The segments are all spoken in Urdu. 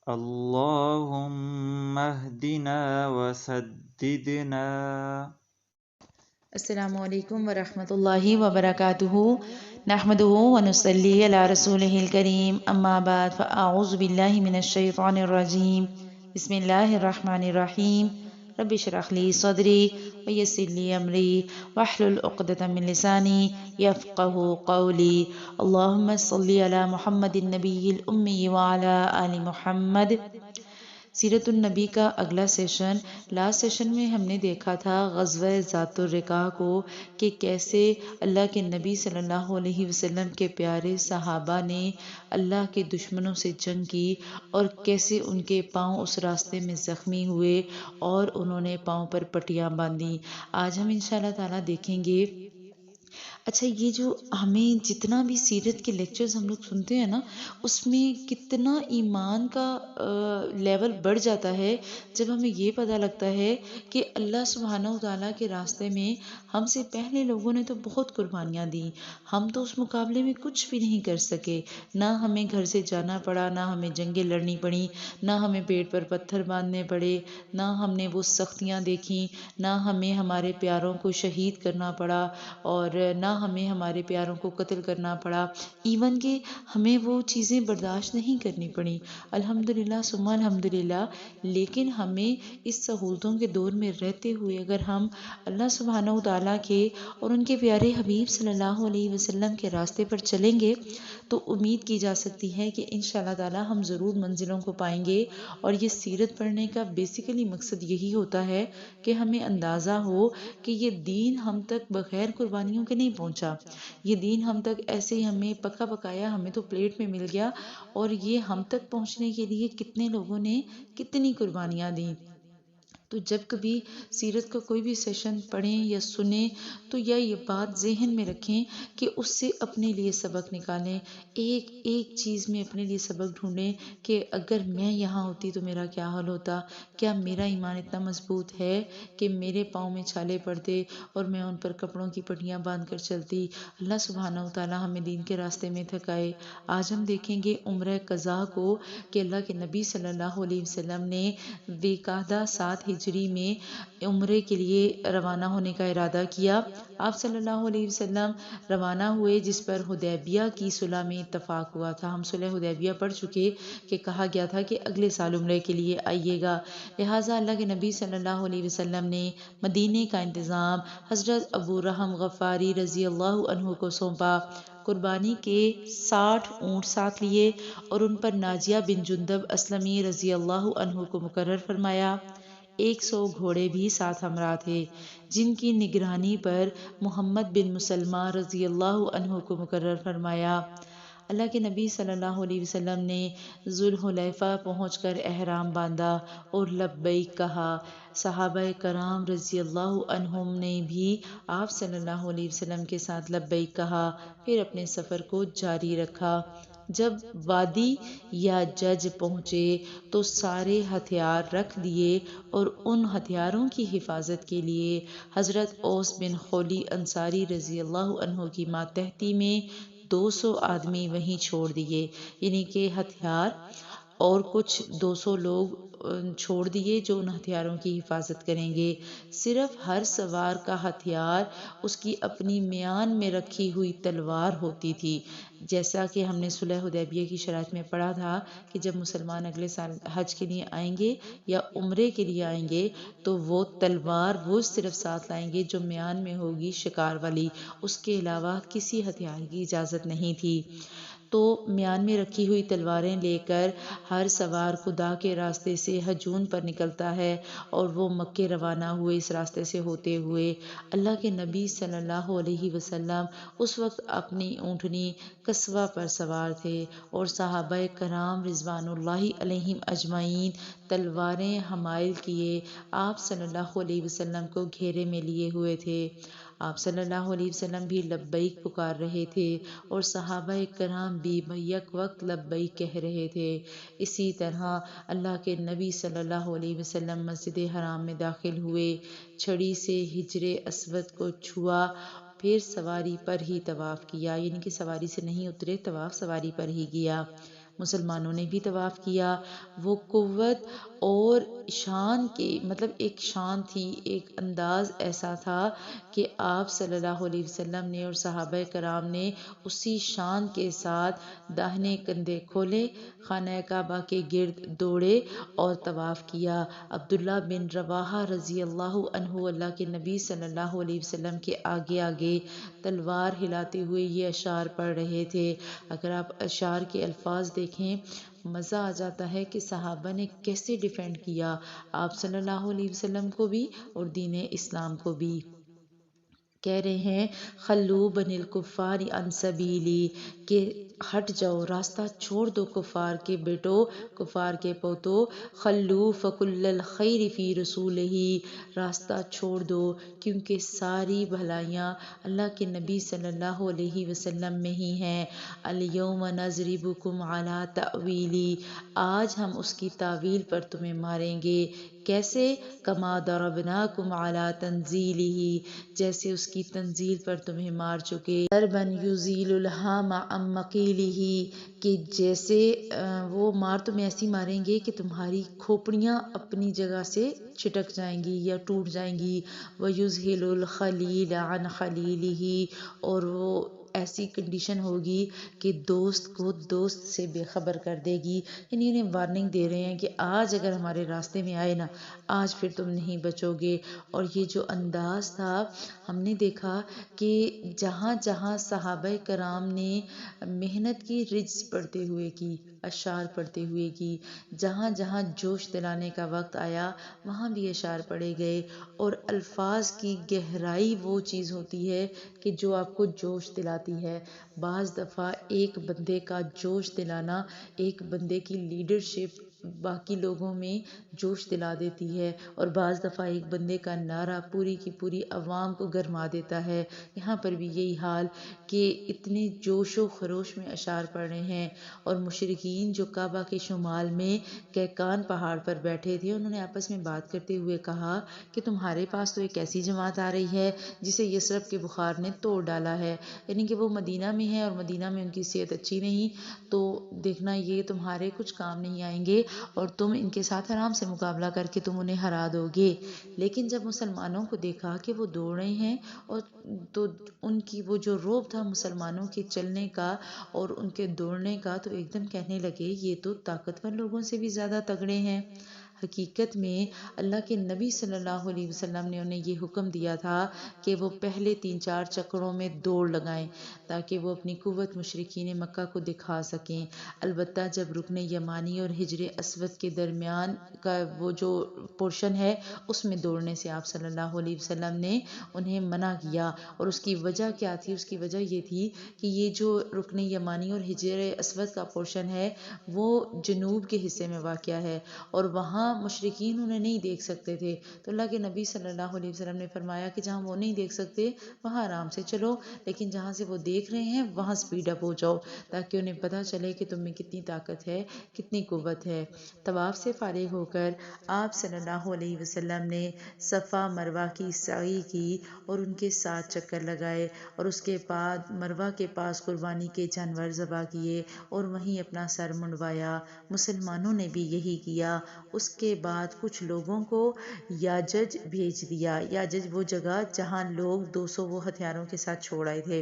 اللهم اهدنا وسددنا. السلام علیکم ورحمۃ اللہ وبرکاتہ، نحمده ونصلی علی رسولہ الکریم، اما بعد فاعوذ باللہ من الشیطان الرجیم، بسم اللہ الرحمن الرحیم، رب اشرح لی صدری ویسر لی امری واحلل عقدۃ من لسانی یفقهوا قولی، اللہم صلی علی محمد النبی الامی وعلی آل محمد۔ سیرت النبی کا اگلا سیشن، لاسٹ سیشن میں ہم نے دیکھا تھا غزوہ ذات الرقاع کو، کہ کیسے اللہ کے نبی صلی اللہ علیہ وسلم کے پیارے صحابہ نے اللہ کے دشمنوں سے جنگ کی، اور کیسے ان کے پاؤں اس راستے میں زخمی ہوئے اور انہوں نے پاؤں پر پٹیاں باندھی۔ آج ہم انشاءاللہ تعالیٰ دیکھیں گے، اچھا یہ جو ہمیں جتنا بھی سیرت کے لیکچرز ہم لوگ سنتے ہیں نا، اس میں کتنا ایمان کا لیول بڑھ جاتا ہے جب ہمیں یہ پتہ لگتا ہے کہ اللہ سبحانہ و تعالیٰ کے راستے میں ہم سے پہلے لوگوں نے تو بہت قربانیاں دی، ہم تو اس مقابلے میں کچھ بھی نہیں کر سکے، نہ ہمیں گھر سے جانا پڑا، نہ ہمیں جنگیں لڑنی پڑیں، نہ ہمیں پیٹ پر پتھر باندھنے پڑے، نہ ہم نے وہ سختیاں دیکھیں، نہ ہمیں ہمارے پیاروں کو شہید کرنا پڑا، اور نہ ہمیں ہمارے پیاروں کو قتل کرنا پڑا، ایون کہ ہمیں وہ چیزیں برداشت نہیں کرنی پڑیں، الحمدللہ ثم الحمدللہ۔ لیکن ہمیں اس سہولتوں کے دور میں رہتے ہوئے اگر ہم اللہ سبحانہ و تعالیٰ کے اور ان کے پیارے حبیب صلی اللہ علیہ وسلم کے راستے پر چلیں گے تو امید کی جا سکتی ہے کہ انشاءاللہ تعالیٰ ہم ضرور منزلوں کو پائیں گے۔ اور یہ سیرت پڑھنے کا بیسیکلی مقصد یہی ہوتا ہے کہ ہمیں اندازہ ہو کہ یہ دین ہم تک بغیر قربانیوں کے نہیں پہنچا، یہ دین ہم تک ایسے ہی ہمیں پکا پکایا ہمیں تو پلیٹ میں مل گیا، اور یہ ہم تک پہنچنے کے لیے کتنے لوگوں نے کتنی قربانیاں دیں۔ تو جب کبھی سیرت کا کوئی بھی سیشن پڑھیں یا سنیں تو یا یہ بات ذہن میں رکھیں کہ اس سے اپنے لیے سبق نکالیں، ایک ایک چیز میں اپنے لیے سبق ڈھونڈیں کہ اگر میں یہاں ہوتی تو میرا کیا حال ہوتا، کیا میرا ایمان اتنا مضبوط ہے کہ میرے پاؤں میں چھالے پڑتے اور میں ان پر کپڑوں کی پٹیاں باندھ کر چلتی۔ اللہ سبحانہ و تعالیٰ ہمیں دین کے راستے میں تھکائے۔ آج ہم دیکھیں گے عمرہ قضا کو، کہ اللہ کے نبی صلی اللہ علیہ وسلم نے وقادہ 7 ہجری میں عمرے کے لیے روانہ ہونے کا ارادہ کیا۔ آپ صلی اللہ علیہ وسلم روانہ ہوئے، جس پر حدیبیہ کی صلح میں اتفاق ہوا تھا۔ ہم صلح حدیبیہ پڑھ چکے کہ کہا گیا تھا کہ اگلے سال عمرے کے لیے آئیے گا، لہٰذا اللہ کے نبی صلی اللہ علیہ وسلم نے مدینے کا انتظام حضرت ابو رحم غفاری رضی اللہ عنہ کو سونپا۔ قربانی کے 60 اونٹ ساتھ لیے اور ان پر ناجیہ بن جندب اسلمی رضی اللہ عنہ کو مقرر فرمایا۔ 100 گھوڑے بھی ساتھ ہمراہ تھے، جن کی نگرانی پر محمد بن مسلمہ رضی اللہ عنہ کو مقرر فرمایا۔ اللہ کے نبی صلی اللہ علیہ وسلم نے ذوالحلیفہ پہنچ کر احرام باندھا اور لبیک کہا۔ صحابہ کرام رضی اللہ عنہم نے بھی آپ صلی اللہ علیہ وسلم کے ساتھ لبیک کہا، پھر اپنے سفر کو جاری رکھا۔ جب وادی یا جج پہنچے تو سارے ہتھیار رکھ دیے اور ان ہتھیاروں کی حفاظت کے لیے حضرت اوس بن خولی انصاری رضی اللہ عنہ کی ماتحتی میں 200 آدمی وہیں چھوڑ دیے، یعنی کہ ہتھیار اور کچھ 200 لوگ چھوڑ دیے جو ان ہتھیاروں کی حفاظت کریں گے۔ صرف ہر سوار کا ہتھیار اس کی اپنی میان میں رکھی ہوئی تلوار ہوتی تھی، جیسا کہ ہم نے صلح حدیبیہ کی شرائط میں پڑھا تھا کہ جب مسلمان اگلے سال حج کے لیے آئیں گے یا عمرے کے لیے آئیں گے تو وہ تلوار وہ صرف ساتھ لائیں گے جو میان میں ہوگی شکار والی، اس کے علاوہ کسی ہتھیار کی اجازت نہیں تھی۔ تو میان میں رکھی ہوئی تلواریں لے کر ہر سوار خدا کے راستے سے ہجون پر نکلتا ہے، اور وہ مکے روانہ ہوئے اس راستے سے ہوتے ہوئے۔ اللہ کے نبی صلی اللہ علیہ وسلم اس وقت اپنی اونٹنی قصوہ پر سوار تھے، اور صحابہ کرام رضوان اللہ علیہم اجمعین تلواریں حمائل کیے آپ صلی اللہ علیہ وسلم کو گھیرے میں لیے ہوئے تھے۔ آپ صلی اللہ علیہ وسلم بھی لبیک پکار رہے تھے اور صحابہ کرام بھی بیک وقت لبیک کہہ رہے تھے۔ اسی طرح اللہ کے نبی صلی اللہ علیہ وسلم مسجد حرام میں داخل ہوئے، چھڑی سے حجر اسود کو چھوا، پھر سواری پر ہی طواف کیا، یعنی کہ سواری سے نہیں اترے، طواف سواری پر ہی کیا۔ مسلمانوں نے بھی طواف کیا۔ وہ قوت اور شان کے مطلب ایک شان تھی، ایک انداز ایسا تھا کہ آپ صلی اللہ علیہ وسلم نے اور صحابہ کرام نے اسی شان کے ساتھ داہنے کندھے کھولے، خانہ کعبہ کے گرد دوڑے اور طواف کیا۔ عبداللہ بن رواحہ رضی اللہ عنہ اللہ کے نبی صلی اللہ علیہ وسلم کے آگے آگے تلوار ہلاتے ہوئے یہ اشعار پڑھ رہے تھے۔ اگر آپ اشعار کے الفاظ دیکھیں مزہ آ جاتا ہے کہ صحابہ نے کیسے ڈیفینڈ کیا آپ صلی اللہ علیہ وسلم کو بھی اور دین اسلام کو بھی۔ کہہ رہے ہیں خلو بن الکفار عن سبیلی، کہ ہٹ جاؤ، راستہ چھوڑ دو کفار کے بیٹو، کفار کے پوتو، خلو فکل الخیر فی رسولہ، راستہ چھوڑ دو کیونکہ ساری بھلائیاں اللہ کے نبی صلی اللہ علیہ وسلم میں ہی ہیں۔ الیوم نضربکم علی تأویلی، آج ہم اس کی تعویل پر تمہیں ماریں گے۔ کیسے؟ کما ضربناکم علی تنزیلہ، جیسے اس کی تنزیل پر تمہیں مار چکے۔ ضربا یزیل الہام عن مقیلہ، کہ جیسے وہ مار تمہیں ایسی ماریں گے کہ تمہاری کھوپڑیاں اپنی جگہ سے چھٹک جائیں گی یا ٹوٹ جائیں گی۔ وَيُذْهِلُ الْخَلِيلَ عَنْ خَلِيلِهِ، اور وہ ایسی کنڈیشن ہوگی کہ دوست کو دوست سے بے خبر کر دے گی۔ یعنی انہیں وارننگ دے رہے ہیں کہ آج اگر ہمارے راستے میں آئے نا، آج پھر تم نہیں بچو گے۔ اور یہ جو انداز تھا، ہم نے دیکھا کہ جہاں جہاں صحابہ کرام نے محنت کی، رجز پڑھتے ہوئے کی، اشعار پڑھتے ہوئے کی، جہاں جہاں جوش دلانے کا وقت آیا وہاں بھی اشعار پڑھے گئے۔ اور الفاظ کی گہرائی وہ چیز ہوتی ہے کہ جو آپ کو جوش دلاتی ہے۔ بعض دفعہ ایک بندے کا جوش دلانا، ایک بندے کی لیڈرشپ باقی لوگوں میں جوش دلا دیتی ہے، اور بعض دفعہ ایک بندے کا نعرہ پوری کی پوری عوام کو گرما دیتا ہے۔ یہاں پر بھی یہی حال کہ اتنے جوش و خروش میں اشعار پڑھ رہے ہیں، اور مشرکین جو کعبہ کے شمال میں کہکان پہاڑ پر بیٹھے تھے، انہوں نے آپس میں بات کرتے ہوئے کہا کہ تمہارے پاس تو ایک ایسی جماعت آ رہی ہے جسے یثرب کے بخار نے توڑ ڈالا ہے، یعنی کہ وہ مدینہ میں ہے اور مدینہ میں ان کی صحت اچھی نہیں، تو دیکھنا یہ تمہارے کچھ کام نہیں آئیں گے اور تم ان کے ساتھ آرام سے مقابلہ کر کے تم انہیں ہرا دو گے۔ لیکن جب مسلمانوں کو دیکھا کہ وہ دوڑ رہے ہیں، اور تو ان کی وہ جو روب تھا مسلمانوں کے چلنے کا اور ان کے دوڑنے کا، تو ایک دم کہنے لگے یہ تو طاقتور لوگوں سے بھی زیادہ تگڑے ہیں۔ حقیقت میں اللہ کے نبی صلی اللہ علیہ وسلم نے انہیں یہ حکم دیا تھا کہ وہ پہلے 3-4 چکروں میں دوڑ لگائیں تاکہ وہ اپنی قوت مشرکین مکہ کو دکھا سکیں۔ البتہ جب رکن یمانی اور حجر اسود کے درمیان کا وہ جو پورشن ہے، اس میں دوڑنے سے آپ صلی اللہ علیہ وسلم نے انہیں منع کیا۔ اور اس کی وجہ کیا تھی؟ اس کی وجہ یہ تھی کہ یہ جو رکن یمانی اور حجر اسود کا پورشن ہے وہ جنوب کے حصے میں واقع ہے، اور وہاں مشرکین انہیں نہیں دیکھ سکتے تھے، تو اللہ کے نبی صلی اللہ علیہ وسلم نے فرمایا کہ جہاں وہ نہیں دیکھ سکتے وہاں آرام سے چلو، لیکن جہاں سے وہ دیکھ رہے ہیں وہاں سپیڈ اپ ہو جاؤ تاکہ انہیں پتہ چلے کہ تم میں کتنی طاقت ہے، کتنی قوت ہے۔ طواف سے فارغ ہو کر آپ صلی اللہ علیہ وسلم نے صفا مروہ کی سعی کی اور ان کے 7 چکر لگائے، اور اس کے بعد مروہ کے پاس قربانی کے جانور ذبح کیے اور وہیں اپنا سر منڈوایا۔ مسلمانوں نے بھی یہی کیا۔ اس کے بعد کچھ لوگوں کو یاجج بھیج دیا۔ یاجج وہ جگہ جہاں لوگ 200 وہ ہتھیاروں کے ساتھ چھوڑ آئے تھے،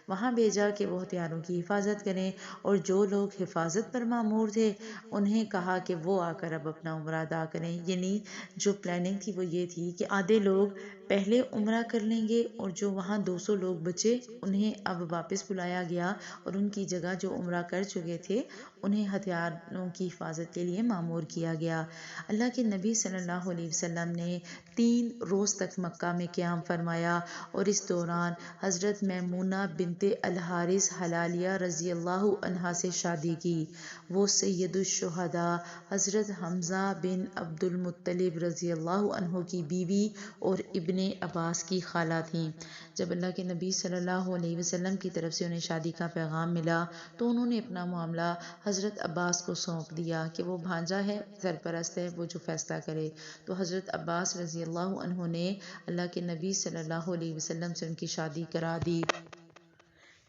وہاں بھیجا کہ وہ ہتھیاروں کی حفاظت کریں، اور جو لوگ حفاظت پر مامور تھے انہیں کہا کہ وہ آ کر اب اپنا عمرہ ادا کریں۔ یعنی جو پلاننگ تھی وہ یہ تھی کہ آدھے لوگ پہلے عمرہ کر لیں گے، اور جو وہاں 200 لوگ بچے انہیں اب واپس بلایا گیا، اور ان کی جگہ جو عمرہ کر چکے تھے انہیں ہتھیاروں کی حفاظت کے لیے مامور کیا گیا۔ اللہ کے نبی صلی اللہ علیہ وسلم نے 3 روز تک مکہ میں قیام فرمایا، اور اس دوران حضرت میمونہ بنت الحارث حلالیہ رضی اللہ عنہا سے شادی کی۔ وہ سید الشہداء حضرت حمزہ بن عبد المطلب رضی اللہ عنہ کی بیوی اور ابن عباس کی خالہ تھیں۔ جب اللہ کے نبی صلی اللہ علیہ وسلم کی طرف سے انہیں شادی کا پیغام ملا تو انہوں نے اپنا معاملہ حضرت عباس کو سونپ دیا کہ وہ بھانجا ہے، سرپرست ہے، وہ جو فیصلہ کرے۔ تو حضرت عباس رضی اللہ عنہ نے اللہ کے نبی صلی اللہ علیہ وسلم سے ان کی شادی کرا دی۔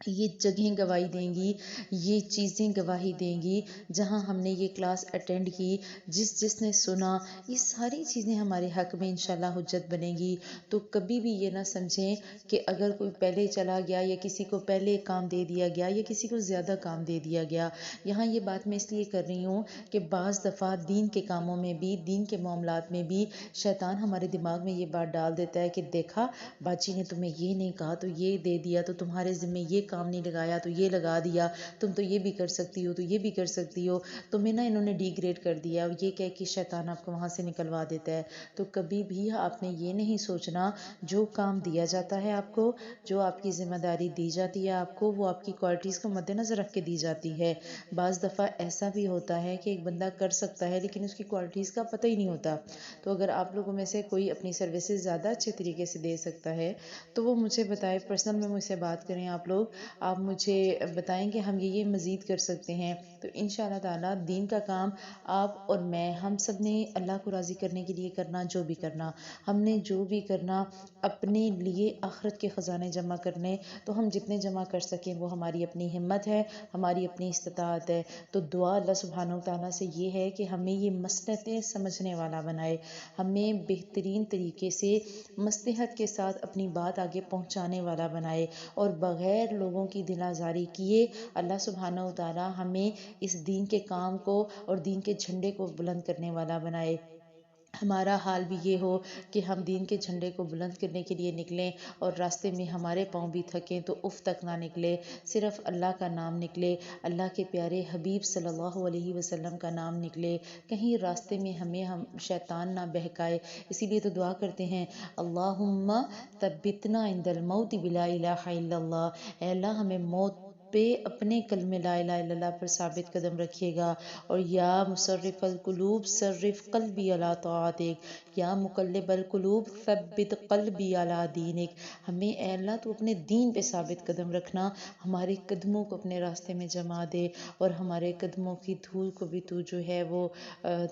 یہ جگہیں گواہی دیں گی، یہ چیزیں گواہی دیں گی جہاں ہم نے یہ کلاس اٹینڈ کی، جس نے سنا، یہ ساری چیزیں ہمارے حق میں انشاءاللہ حجت بنے گی۔ تو کبھی بھی یہ نہ سمجھیں کہ اگر کوئی پہلے چلا گیا یا کسی کو پہلے کام دے دیا گیا یا کسی کو زیادہ کام دے دیا گیا۔ یہاں یہ بات میں اس لیے کر رہی ہوں کہ بعض دفعہ دین کے کاموں میں بھی، دین کے معاملات میں بھی شیطان ہمارے دماغ میں یہ بات ڈال دیتا ہے کہ دیکھا باجی نے تمہیں یہ نہیں کہا تو یہ دے دیا، تو تمہارے ذمہ یہ کام نہیں لگایا تو یہ لگا دیا، تم تو یہ بھی کر سکتی ہو تو یہ بھی کر سکتی ہو، تمہیں نہ انہوں نے ڈی گریڈ کر دیا، یہ کہہ کے شیطان آپ کو وہاں سے نکلوا دیتا ہے۔ تو کبھی بھی آپ نے یہ نہیں سوچنا، جو کام دیا جاتا ہے آپ کو، جو آپ کی ذمہ داری دی جاتی ہے آپ کو، وہ آپ کی کوالٹیز کو مد نظر رکھ کے دی جاتی ہے۔ بعض دفعہ ایسا بھی ہوتا ہے کہ ایک بندہ کر سکتا ہے لیکن اس کی کوالٹیز کا پتہ ہی نہیں ہوتا۔ تو اگر آپ لوگوں میں سے کوئی اپنی سروسز زیادہ اچھے طریقے سے دے سکتا ہے تو وہ مجھے بتائے، پرسنل میں مجھ سے بات کریں آپ لوگ، آپ مجھے بتائیں کہ ہم یہ مزید کر سکتے ہیں۔ تو انشاءاللہ تعالی دین کا کام آپ اور میں، ہم سب نے اللہ کو راضی کرنے کے لیے کرنا، جو بھی کرنا ہم نے، جو بھی کرنا اپنے لیے آخرت کے خزانے جمع کرنے، تو ہم جتنے جمع کر سکیں وہ ہماری اپنی ہمت ہے، ہماری اپنی استطاعت ہے۔ تو دعا اللہ سبحانہ و تعالیٰ سے یہ ہے کہ ہمیں یہ مصلحتیں سمجھنے والا بنائے، ہمیں بہترین طریقے سے مصلحت کے ساتھ اپنی بات آگے پہنچانے والا بنائے، اور بغیر لوگوں کی دل آزاری کیے اللہ سبحانہ و تعالیٰ ہمیں اس دین کے کام کو اور دین کے جھنڈے کو بلند کرنے والا بنائے۔ ہمارا حال بھی یہ ہو کہ ہم دین کے جھنڈے کو بلند کرنے کے لیے نکلیں اور راستے میں ہمارے پاؤں بھی تھکیں تو اف تک نہ نکلے، صرف اللہ کا نام نکلے، اللہ کے پیارے حبیب صلی اللہ علیہ وسلم کا نام نکلے، کہیں راستے میں ہمیں شیطان نہ بہکائے۔ اسی لیے تو دعا کرتے ہیں اللہم ثبتنا عند الموت بلا الہ الا اللہ، اے اللہ ہمیں موت پہ اپنے کلمہ لا الہ الا اللہ پر ثابت قدم رکھیے گا، اور یا مصرف القلوب صرف قلبی علی طاعتک، یا مقلب القلوب ثبت قلبی علی دینک، ہمیں اے اللہ تو اپنے دین پہ ثابت قدم رکھنا، ہمارے قدموں کو اپنے راستے میں جما دے، اور ہمارے قدموں کی دھول کو بھی تو جو ہے وہ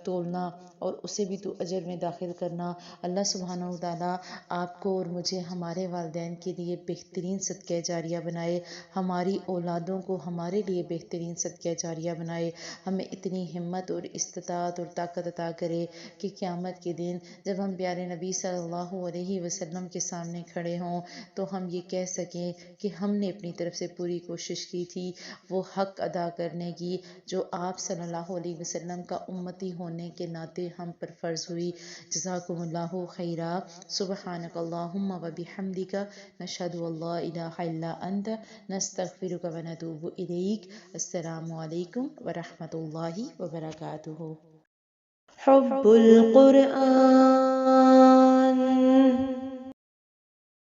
تولنا، اور اسے بھی تو اجر میں داخل کرنا۔ اللہ سبحانہ و تعالیٰ آپ کو اور مجھے ہمارے والدین کے لیے بہترین صدقہ جاریہ بنائے، ہماری اولادوں کو ہمارے لیے بہترین صدقہ جاریہ بنائے، ہمیں اتنی ہمت اور استطاعت اور طاقت عطا کرے کہ قیامت کے دن جب ہم پیارے نبی صلی اللہ علیہ وسلم کے سامنے کھڑے ہوں تو ہم یہ کہہ سکیں کہ ہم نے اپنی طرف سے پوری کوشش کی تھی وہ حق ادا کرنے کی جو آپ صلی اللہ علیہ وسلم کا امتی ہونے کے ناطے ہم پر فرض ہوئی۔ جزاکم اللہ خیرا، سبحانک اللہم و بحمدک، نشہد ان لا الہ الا انت، نستغفرک و نتوب الیک۔ السلام علیکم ورحمۃ اللہ وبرکاتہ۔ حب القرآن